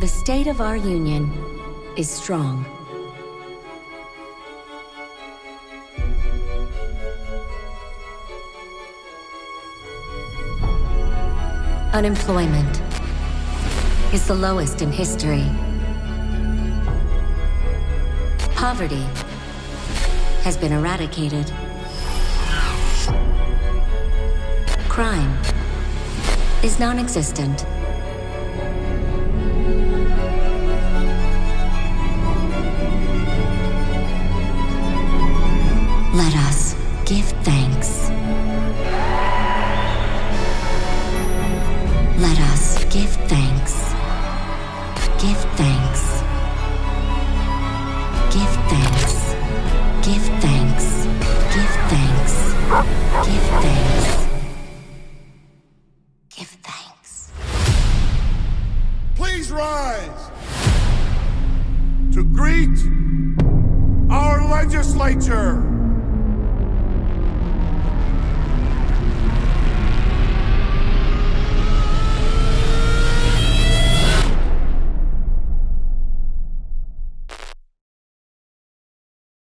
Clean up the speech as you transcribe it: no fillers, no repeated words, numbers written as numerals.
The state of our union is strong. Unemployment is the lowest in history. Poverty has been eradicated. Crime is non-existent. Let us give thanks. Let us give thanks. Give thanks. Give thanks. Give thanks. Give thanks. Give thanks. Give thanks. Please rise to greet our legislature.